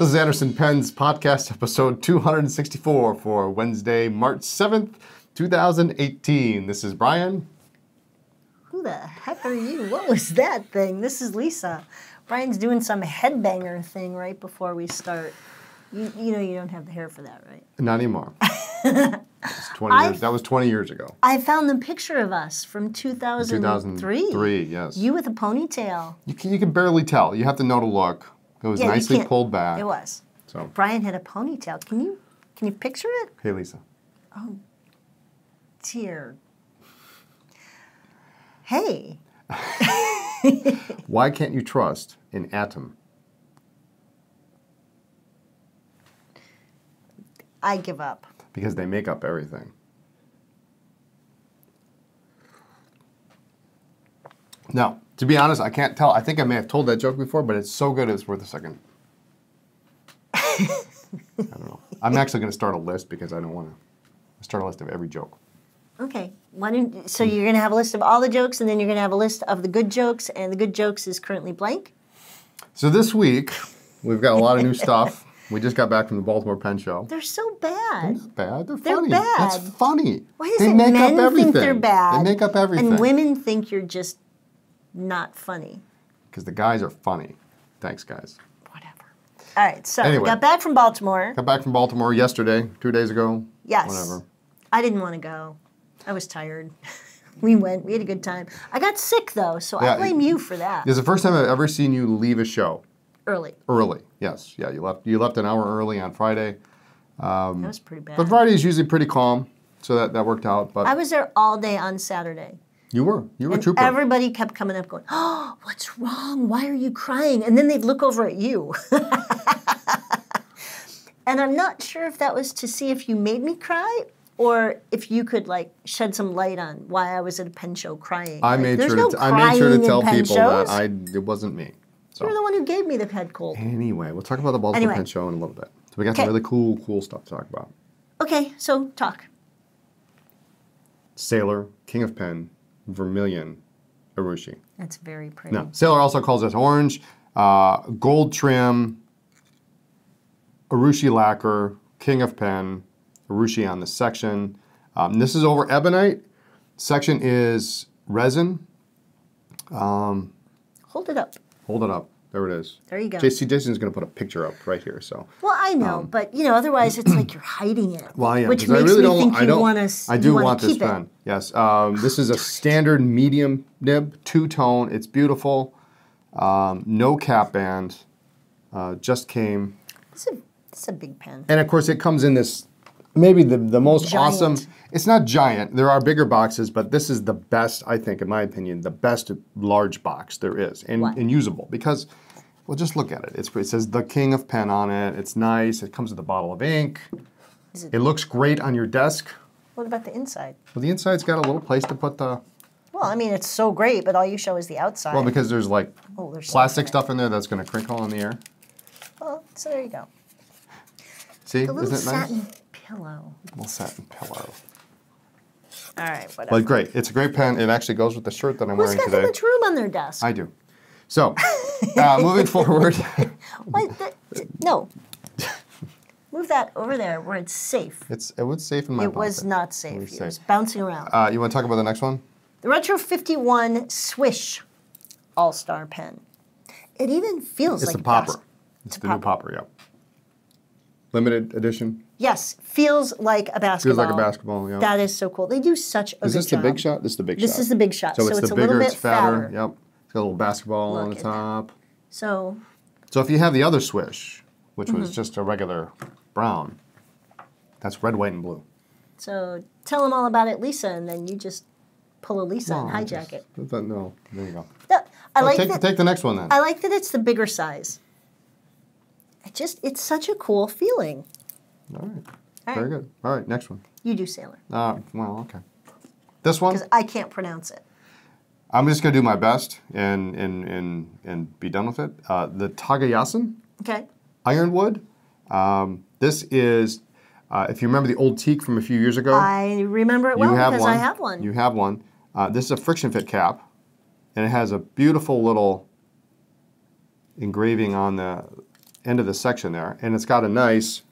This is Anderson Pens podcast episode 264 for Wednesday, March 7th, 2018. This is Brian. Who the heck are you? What was that thing? This is Lisa. Brian's doing some headbanger thing right before we start. You know you don't have the hair for that, right? Not anymore. That was 20 years ago. I found the picture of us from 2003. 2003, yes. You with a ponytail. You can barely tell. You have to know to look. It was nicely pulled back. It was. So Brian had a ponytail. Can you picture it? Hey, Lisa. Oh, dear. Hey. Why can't you trust an atom? I give up. Because they make up everything. Now, to be honest, I can't tell. I think I may have told that joke before, but it's so good it's worth a second. I don't know. I'm actually going to start a list because I don't want to start a list of every joke. Okay. So you're going to have a list of all the jokes, and then you're going to have a list of the good jokes, and the good jokes is currently blank? So this week, we've got a lot of new stuff. We just got back from the Baltimore Pen Show. They're so bad. They're not bad. They're They're funny. bad. That's funny. Why is it men think they're bad? They make up everything. And women think you're just not funny. Because the guys are funny. Thanks, guys. Whatever. All right, so anyway, we got back from Baltimore. Got back from Baltimore yesterday, 2 days ago. Yes. Whatever. I didn't want to go. I was tired. We went. We had a good time. I got sick, though, so I blame you for that. It's the first time I've ever seen you leave a show. Early. Early, yes. Yeah, you left an hour early on Friday. That was pretty bad. But Friday is usually pretty calm, so that worked out. But I was there all day on Saturday. You were a trooper. Everybody kept coming up going, oh, what's wrong? Why are you crying? And then they'd look over at you. And I'm not sure if that was to see if you made me cry or if you could shed some light on why I was at a pen show crying. I made sure to tell people that it wasn't me. So. You're the one who gave me the head cold. Anyway, we'll talk about the Baltimore Pen Show in a little bit. So we got some really cool stuff to talk about. Okay, so talk. Sailor, King of Pen, Vermillion, Urushi. That's very pretty. No, Sailor also calls this orange, gold trim, Urushi lacquer, King of Pen, Urushi on this section. This is over ebonite. Section is resin. Hold it up. Hold it up. There it is. There you go. Jason's going to put a picture up right here. So. Well, I know, but otherwise it's like you're hiding it. Well, yeah, which makes me think you want to. I do want this pen. Yes. This is a standard medium nib, two-tone. It's beautiful. No cap band. Just came. It's a big pen. And of course, it comes in this. Maybe the most awesome. It's not giant. There are bigger boxes, but this is the best, I think, in my opinion, the best large box there is, and usable. Because, well, just look at it. It says the King of Pen on it. It's nice. It comes with a bottle of ink. It looks great on your desk. What about the inside? Well, the inside's got a little place to put the. Well, I mean, it's so great, but all you show is the outside. Well, because there's plastic stuff in there that's going to crinkle in the air. Well, so there you go. See, the little isn't it nice? satin pillow. Little satin pillow. All right, whatever. But great. It's a great pen. It actually goes with the shirt that I'm wearing today. Who's got so much room on their desk? I do. So, moving forward. No. Move that over there where it's safe. It was safe in my pocket. It was not safe. It was bouncing around. You want to talk about the next one? The Retro 51 SWISH All-Star pen. It even feels like a popper. It's the new popper, yeah. Limited edition. Yes, feels like a basketball. Feels like a basketball, yeah. That is so cool. They do such a good job. Is this the big shot? This is the big shot. This is the big shot. So it's a little bit fatter. Yep. It's got a little basketball on the top. So if you have the other Swish, which was just a regular brown, that's red, white, and blue. So tell them all about it, Lisa, and then you just pull a Lisa and hijack it. No, there you go. Take the next one then. I like that it's the bigger size. It's such a cool feeling. All right. Very good. All right, next one. You do Sailor. Well, okay. This one? Because I can't pronounce it. I'm just going to do my best and be done with it. The Tagayasan. Okay. Ironwood. This is, if you remember the old teak from a few years ago. I remember it well because I have one. You have one. This is a friction fit cap, and it has a beautiful little engraving on the end of the section there, and it's got a nice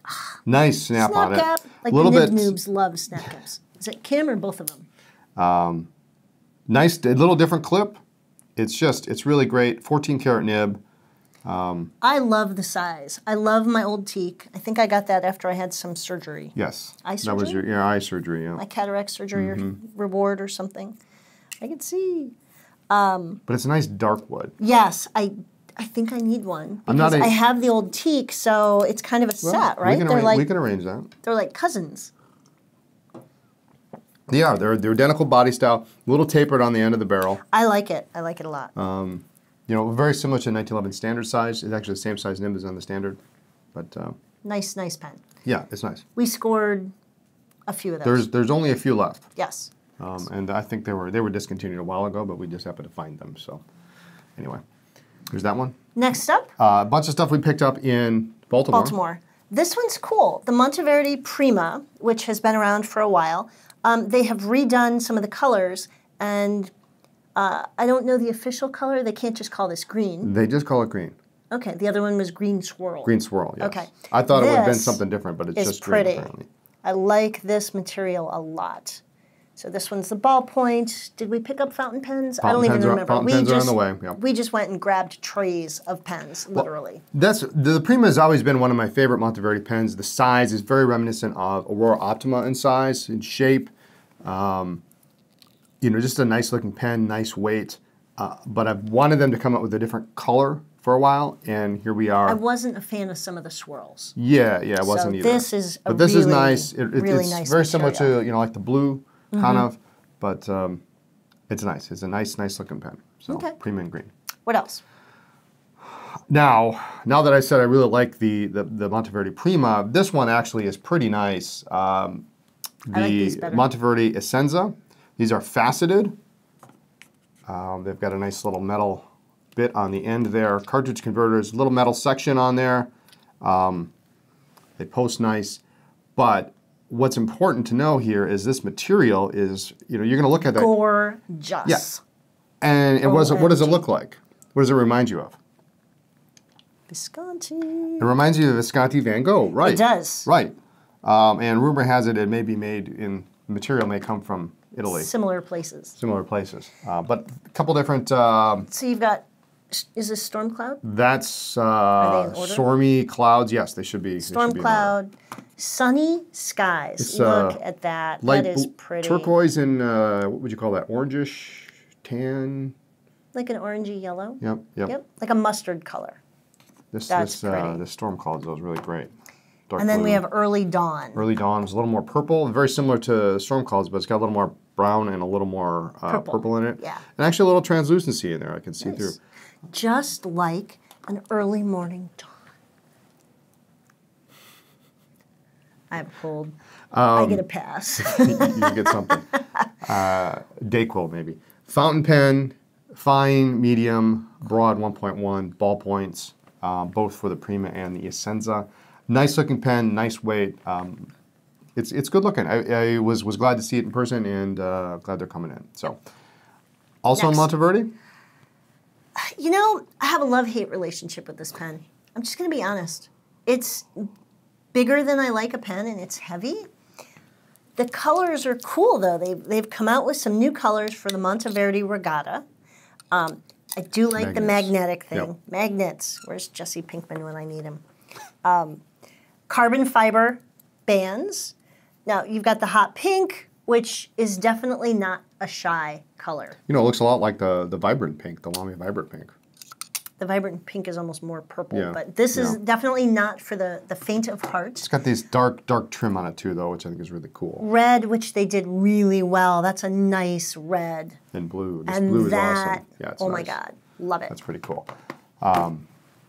snap on it. Snap cap, like the nib noobs love snap caps. Is it Kim or both of them? Nice, a little different clip. It's really great. 14 karat nib. I love the size. I love my old teak. I think I got that after I had some surgery. Yes. Eye surgery? That was your eye surgery, yeah. My cataract surgery or reward or something. I can see. But it's a nice dark wood. Yes, I think I need one. Because I have the old teak, so it's kind of a set, right? We can arrange that. They're like cousins. They are. They're identical body style, a little tapered on the end of the barrel. I like it. I like it a lot. You know, very similar to 1911 standard size. It's actually the same size nib as on the standard. But nice pen. Yeah, it's nice. We scored a few of those. There's only a few left. Yes. And I think they were discontinued a while ago, but we just happened to find them. So anyway, there's that one. Next up, a bunch of stuff we picked up in Baltimore. This one's cool. The Monteverde Prima, which has been around for a while. They have redone some of the colors, and I don't know the official color. They can't just call this green. They just call it green. Okay, the other one was green swirl. Green swirl, yes. Okay. I thought it would have been something different, but it's just pretty. green apparently. I like this material a lot. So this one's the ballpoint. Did we pick up fountain pens? I don't even remember. Fountain pens are on the way. Yep. We just went and grabbed trays of pens, literally. The Prima has always been one of my favorite Monteverde pens. The size is very reminiscent of Aurora Optima in size and shape. You know, just a nice looking pen, nice weight. But I've wanted them to come up with a different color for a while, and here we are. I wasn't a fan of some of the swirls. Yeah, I wasn't either. This is this is nice. Really it's nice very material. similar to, you know, like the blue kind of, but it's nice. It's a nice looking pen. So Prima and green. What else? Now that I said I really like the Monteverde Prima, this one actually is pretty nice. I like these better. Monteverde Essenza. These are faceted. They've got a nice little metal bit on the end there. Cartridge converters, little metal section on there. They post nice. But what's important to know here is this material is, you know, you're going to look at that. Gorgeous. Yeah. And what does it look like? What does it remind you of? Visconti. It reminds you of Visconti Van Gogh, right? It does. Right. And rumor has it may be made in, material may come from Italy. Similar places. But a couple different... so you've got, is this Storm Cloud? That's stormy clouds. Yes, they should be. Storm Cloud, sunny skies. It's, look at that. That is pretty. Turquoise and, what would you call that? Orangish, tan? Like an orangey yellow? Yep. Like a mustard color. That's pretty. The Storm Clouds was really great. Dark and then blue. we have Early Dawn. Early Dawn is a little more purple, very similar to Storm Clouds, but it's got a little more brown and a little more purple in it. Yeah. And actually a little translucency in there I can see through. Just like an early morning dawn. I have a cold. I get a pass. You get something. Dayquil maybe. Fountain pen, fine, medium, broad 1.1, ballpoints, both for the Prima and the Essenza. Nice looking pen, nice weight. It's good looking. I was glad to see it in person and glad they're coming in. So, also in Monteverde? You know, I have a love-hate relationship with this pen. I'm just going to be honest. It's bigger than I like a pen and it's heavy. The colors are cool though. They've come out with some new colors for the Monteverde Regatta. I do like the magnetic thing. Yep. Magnets. Where's Jesse Pinkman when I need him? Carbon fiber bands. Now, you've got the hot pink, which is definitely not a shy color. You know, it looks a lot like the vibrant pink, the Lamy Vibrant Pink. The vibrant pink is almost more purple, but this is definitely not for the faint of heart. It's got this dark trim on it too, though, which I think is really cool. Red, which they did really well. That's a nice red. And blue. This blue is awesome. Yeah, it's nice. My God. Love it. That's pretty cool.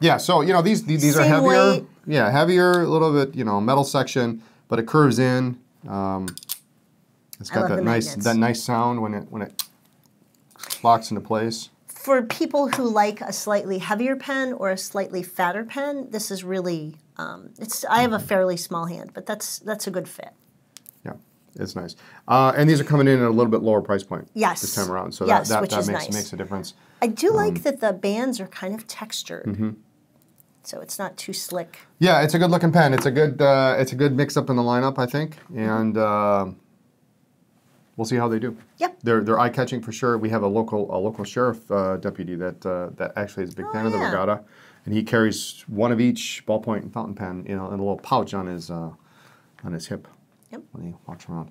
Yeah, so, you know, these are heavier. Weight. Yeah, heavier, a little bit, you know, metal section, but it curves in. It's got that nice sound when it locks into place. For people who like a slightly heavier pen or a slightly fatter pen, this is really I have a fairly small hand, but that's a good fit. Yeah, it's nice. And these are coming in at a little bit lower price point this time around, so that makes a difference. I do like that the bands are kind of textured. so it's not too slick. Yeah, it's a good looking pen. It's a good mix up in the lineup, I think, and we'll see how they do. Yep. They're eye catching for sure. We have a local sheriff deputy that actually is a big fan of the Regatta, and he carries one of each ballpoint and fountain pen, in a little pouch on his hip. Yep. When he walks around.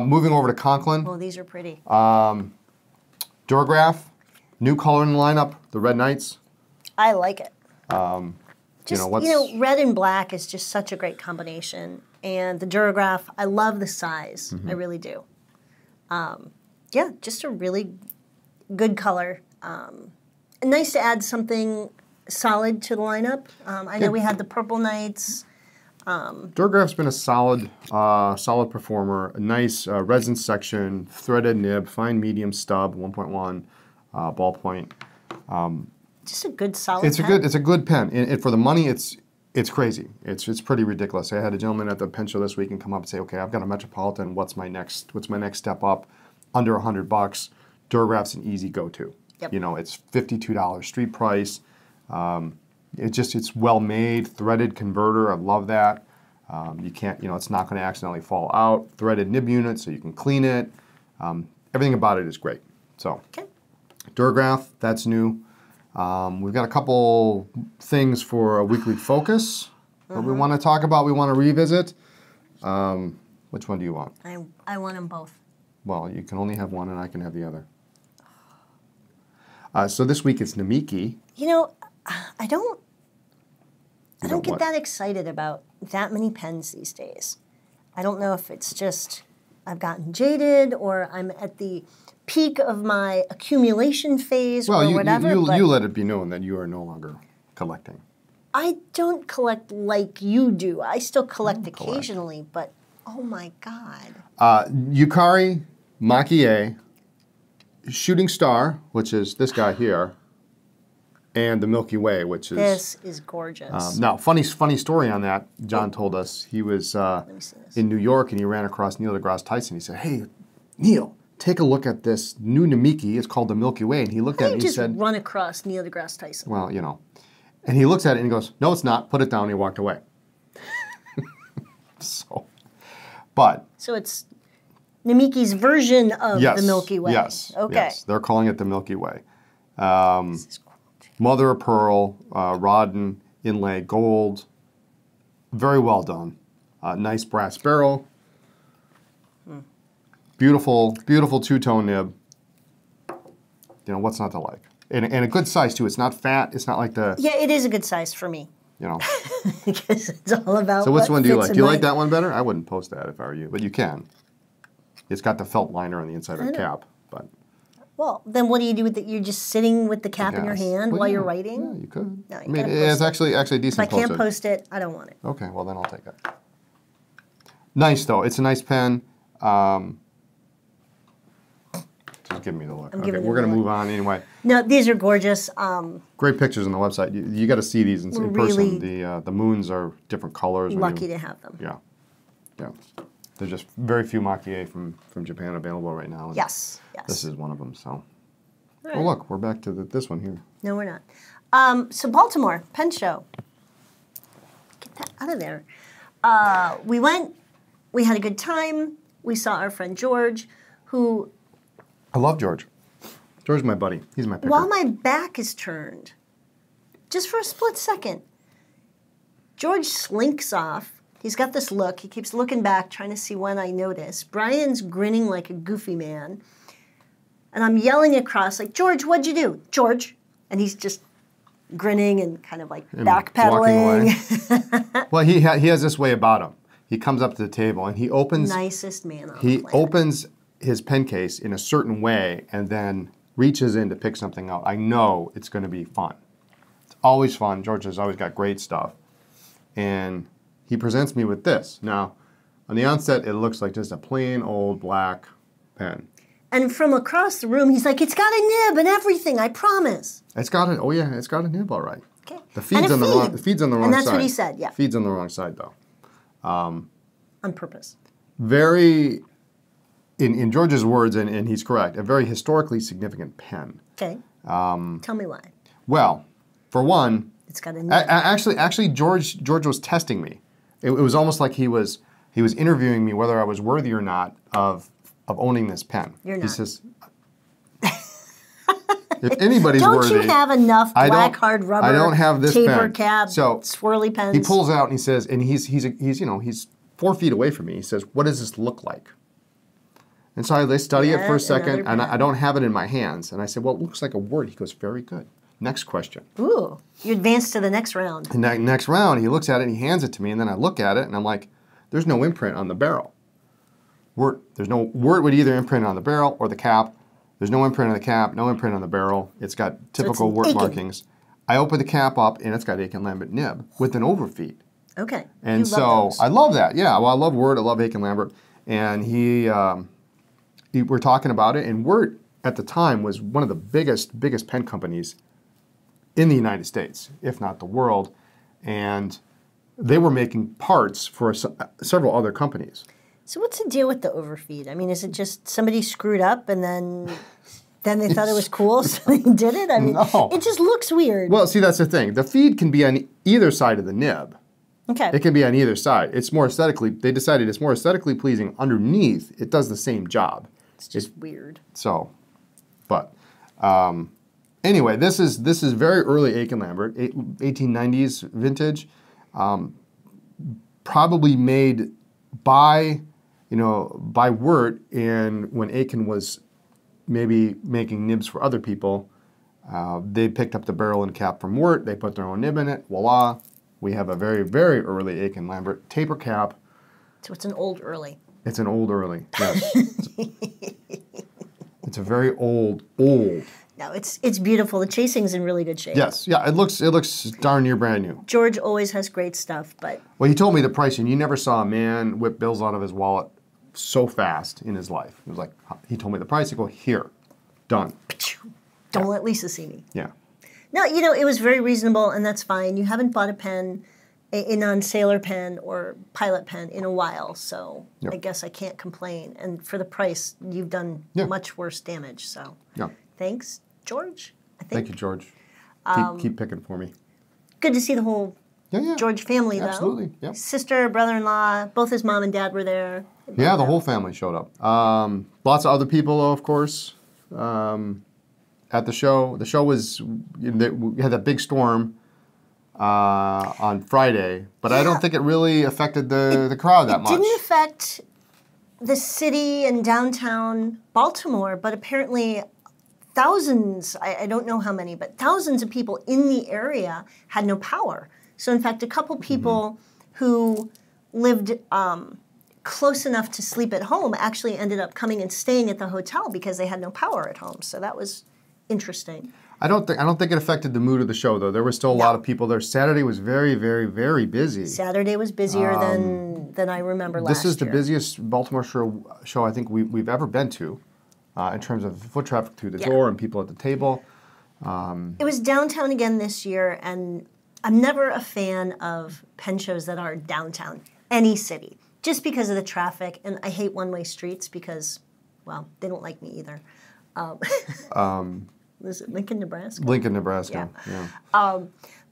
Moving over to Conklin. Oh, these are pretty. Duragraph, new color in the lineup, the Red Knights. I like it. Just, red and black is just such a great combination. And the Duragraph, I love the size. I really do. Yeah, just a really good color. Nice to add something solid to the lineup. I know we had the Purple Knights. Duragraph's been a solid performer. A nice resin section, threaded nib, fine medium stub, 1.1 ballpoint. Just a good solid. It's a good pen, and for the money, it's crazy. It's pretty ridiculous. I had a gentleman at the pen show this week and come up and say, okay, I've got a Metropolitan. What's my next step up? Under $100. Duragraph's an easy go-to. Yep. It's $52 street price. It's well made, threaded converter. I love that. You can't, it's not going to accidentally fall out. Threaded nib unit, so you can clean it. Everything about it is great. So, Duragraph, that's new. We've got a couple things for a weekly focus that we want to talk about. We want to revisit. Which one do you want? I want them both. Well, you can only have one, and I can have the other. So this week it's Namiki. I don't get that excited about that many pens these days. I don't know if it's just I've gotten jaded or I'm at the peak of my accumulation phase or whatever. You let it be known that you are no longer collecting. I don't collect like you do. I still collect occasionally, but oh my God. Yukari, Maki-e, Shooting Star, which is this guy here, and the Milky Way, which is... This is gorgeous. Now, funny story on that, John told us. He was in New York, and he ran across Neil deGrasse Tyson. He said, hey, Neil, take a look at this new Namiki. It's called the Milky Way. And he looked at it and he said... run across Neil deGrasse Tyson? Well, And he looks at it and he goes, no, it's not. Put it down. And he walked away. So it's Namiki's version of the Milky Way. Yes. Okay. Yes. They're calling it the Milky Way. Mother of pearl, Rodden, inlay gold. Very well done. Nice brass barrel. Beautiful two-tone nib. What's not to like? And a good size, too. It's not fat. It's not like the... Yeah, it is a good size for me. Because it's all about So which one do you like? Do you like that one better? I wouldn't post that if I were you, but you can. It's got the felt liner on the inside of the cap, but... Well, then what do you do with it? You're just sitting with the cap in your hand while you're writing? Yeah, you could. No, it's actually decent. If I can't post it, I don't want it. Okay, well then I'll take it. Nice though. It's a nice pen. Just give me the look. Okay, we're going to move on anyway. No, these are gorgeous. Great pictures on the website. You got to see these in person. The moons are different colors. Lucky to have them. Yeah. There's just very few Maki-e from Japan available right now. Yes. This is one of them. So, well, look, we're back to this one here. No, we're not. So Baltimore Pen Show. Get that out of there. We went. We had a good time. We saw our friend George, who. I love George. George's my buddy. He's my picker. While my back is turned, just for a split second, George slinks off. He's got this look. He keeps looking back, trying to see when I notice. Brian's grinning like a goofy man. And I'm yelling across, like, George, what'd you do? George. And he's just grinning and kind of like backpedaling. Well, he has this way about him. He comes up to the table and he opens... Nicest man on the planet. He opens his pen case in a certain way and then reaches in to pick something out. I know it's going to be fun. It's always fun. George has always got great stuff. And he presents me with this. Now, on the onset, it looks like just a plain old black pen. And from across the room, he's like, it's got a nib and everything, I promise. It's got a nib, all right. Okay. The feed's on the wrong side. And that's what he said, yeah. Feed's on the wrong side, though. On purpose. Very, in George's words, and he's correct, a very historically significant pen. Okay. Tell me why. Well, for one, It's got a nib. Actually, George was testing me. It was almost like he was interviewing me whether I was worthy or not of owning this pen. You're not. He says, if anybody's worthy, don't you have enough black hard rubber? I don't have this taper pen. cap, swirly pens. He pulls out and he says, and he's 4 feet away from me. He says, "What does this look like?" And so I study it for a second, and I don't have it in my hands. And I said, "Well, it looks like a word." He goes, "Very good. Next question." Ooh, you advance to the next round. And next round, he looks at it and he hands it to me, and then I look at it and I'm like, "There's no imprint on the barrel. There's no word would either imprint on the barrel or the cap. There's no imprint on the cap, no imprint on the barrel. It's got typical wort markings." I open the cap up, and it's got Aiken Lambert nib with an overfeed. Okay. And so I love that. Yeah, well, I love Wort. I love Aiken Lambert. And we're talking about it, and Wort at the time was one of the biggest pen companies in the United States, if not the world. And they were making parts for several other companies. So what's the deal with the overfeed? I mean, is it just somebody screwed up and then they thought it was cool, so they did it? I mean, no. It just looks weird. Well, see, that's the thing. The feed can be on either side of the nib. Okay. It can be on either side. It's more aesthetically, they decided it's more aesthetically pleasing underneath. It does the same job. It's just weird. So, but anyway, this is very early Aiken Lambert, 1890s vintage, probably made by Wort, and when Aiken was maybe making nibs for other people, they picked up the barrel and cap from Wort. They put their own nib in it. Voila. We have a very, very early Aiken Lambert taper cap. So it's an old early. It's an old early, yes. It's a very old. No, it's beautiful. The chasing's in really good shape. Yes, yeah, it looks darn near brand new. George always has great stuff, but... Well, he told me the pricing. You never saw a man whip bills out of his wallet so fast in his life. It was like, he told me the price. I go, here, done. Don't let Lisa see me. Yeah. No, it was very reasonable, and that's fine. You haven't bought a pen, a non-sailor pen or pilot pen in a while, so I guess I can't complain. And for the price, you've done much worse damage, so thanks, George, I think. Thank you, George. Keep picking for me. Good to see the whole George family, though. Absolutely, yeah. Sister, brother-in-law, both his mom and dad were there. Yeah, the whole family showed up. Lots of other people, though, of course. At the show. The show was, we had that big storm on Friday, but I don't think it really affected the crowd that much. It didn't affect the city and downtown Baltimore, but apparently thousands, I don't know how many, but thousands of people in the area had no power. So in fact, a couple people who lived close enough to sleep at home actually ended up coming and staying at the hotel because they had no power at home. So that was interesting. I don't think it affected the mood of the show, though. There were still a lot of people there. Saturday was very, very, very busy. Saturday was busier than I remember last year. This is the busiest Baltimore show I think we've ever been to, in terms of foot traffic through the door and people at the table. It was downtown again this year, and I'm never a fan of pen shows that are downtown, any city, just because of the traffic. And I hate one-way streets because, well, they don't like me either. Was it Lincoln, Nebraska? Lincoln, Nebraska. Yeah.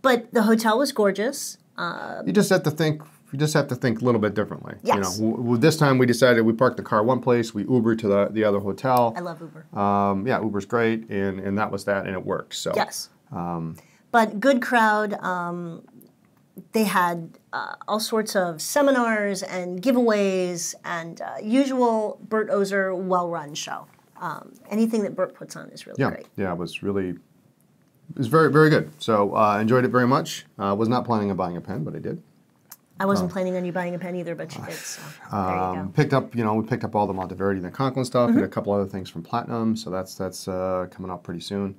But the hotel was gorgeous. You just have to think. You just have to think a little bit differently. Yes. This time we decided we parked the car one place. We Ubered to the other hotel. I love Uber. Yeah, Uber's great, and that was that, and it worked. So. Yes. But good crowd. They had all sorts of seminars and giveaways and usual Bert Ozer well-run show. Anything that Bert puts on is really great. Yeah, it was very, very good. So enjoyed it very much. Was not planning on buying a pen, but I did. I wasn't planning on you buying a pen either, but you did. So there you go. Picked up, we picked up all the Monteverde and the Conklin stuff, and a couple other things from Platinum. So that's coming up pretty soon.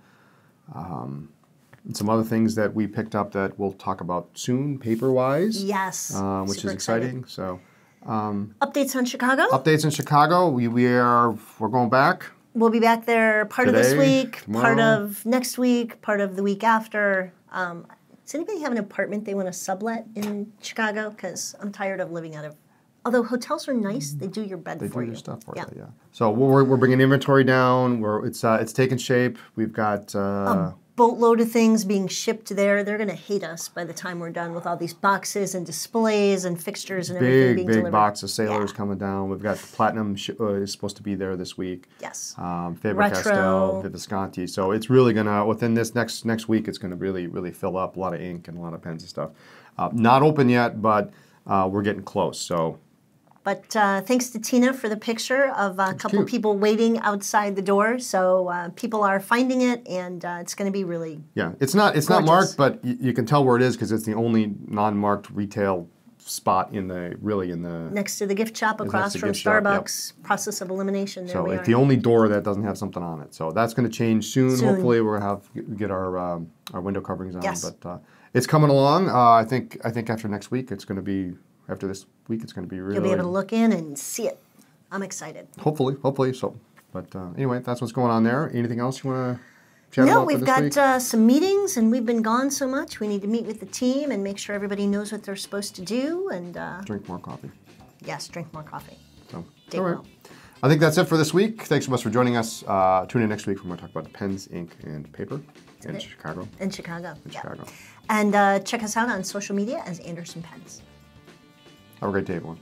And some other things that we picked up that we'll talk about soon, paper-wise. Yes, which is exciting. So. Updates on Chicago? Updates in Chicago. We're going back. We'll be back there part Today, of this week, tomorrow. part of next week, part of the week after. Does anybody have an apartment they want to sublet in Chicago? Because I'm tired of living out of... Although hotels are nice, they do your bed for you. They do your stuff for you, yeah. So we're bringing inventory down. It's taking shape. We've got... boatload of things being shipped there. They're going to hate us by the time we're done with all these boxes and displays and fixtures and everything being delivered. Big box of Sailors coming down. We've got the Platinum is supposed to be there this week. Yes. Faber-Castell, Visconti. So it's really going to, within this next week, it's going to really fill up. A lot of ink and a lot of pens and stuff. Not open yet, but we're getting close. So. But thanks to Tina for the picture of a couple people waiting outside the door. So people are finding it, and it's going to be really it's not marked, but you can tell where it is because it's the only non-marked retail spot in the next to the gift shop across from Starbucks. Process of elimination. There we are. It's the only door that doesn't have something on it. So that's going to change soon. Hopefully we'll get our window coverings on. Yes. But it's coming along. I think after next week it's going to be. After this week, it's going to be really... You'll be able to look in and see it. I'm excited. Hopefully so. But anyway, that's what's going on there. Anything else you want to chat about? No, we've got some meetings, and we've been gone so much. We need to meet with the team and make sure everybody knows what they're supposed to do. And drink more coffee. Yes, drink more coffee. So, all right. I think that's it for this week. Thanks so much for joining us. Tune in next week when we're talking about pens, ink, and paper in Chicago. In Chicago. Chicago. And check us out on social media as Anderson Pens. Have a great day, everyone.